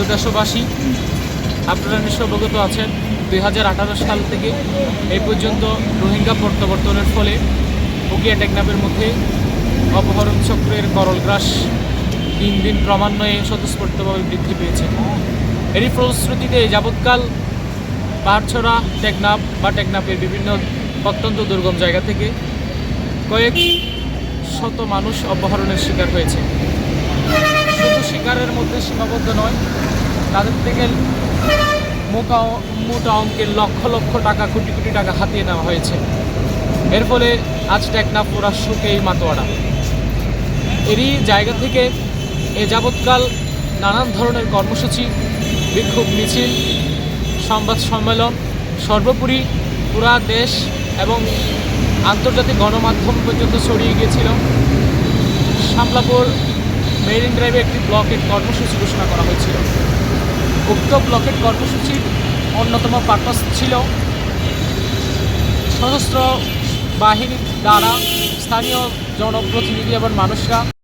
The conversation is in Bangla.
প্রিয় দেশবাসী, আপনারা নিশ্চয় অবগত আছেন 2018 সাল থেকে এই পর্যন্ত রোহিঙ্গা প্রত্যাবর্তনের ফলে উখিয়া টেকনাফের মধ্যে অপহরণ চক্রের করলগ্রাস দিন দিন ক্রমান্বয়ে স্বতঃস্ফূর্তভাবে বৃদ্ধি পেয়েছে। এরই ফলশ্রুতিতে যাবৎকাল পাহাড়ছড়া টেকনাফ বা টেকনাফের বিভিন্ন অত্যন্ত দুর্গম জায়গা থেকে কয়েক শত মানুষ অপহরণের শিকার হয়েছে। শুধু শিকারের মধ্যে সীমাবদ্ধ নয়, তাদের থেকে মোটা অঙ্কের লক্ষ লক্ষ টাকা, কোটি কোটি টাকা হাতিয়ে নেওয়া হয়েছে। এর ফলে আজ টেকনাফ পুরা শোকেই মাতোয়ারা। এরই জায়গা থেকে এ যাবৎকাল নানান ধরনের কর্মসূচি, বিক্ষোভ মিছিল, সংবাদ সম্মেলন, সর্বোপরি পুরা দেশ এবং আন্তর্জাতিক গণমাধ্যম পর্যন্ত ছড়িয়ে গিয়েছিল। শামলাপুর মেরিন ড্রাইভে একটি ব্লকেট কর্মসূচি ঘোষণা করা হয়েছিল। উক্ত ব্লকেট কর্মসূচির অন্যতম পারপাস ছিল সশস্ত্র বাহিনীর দ্বারা স্থানীয় জনপ্রতিনিধি এবং মানুষরা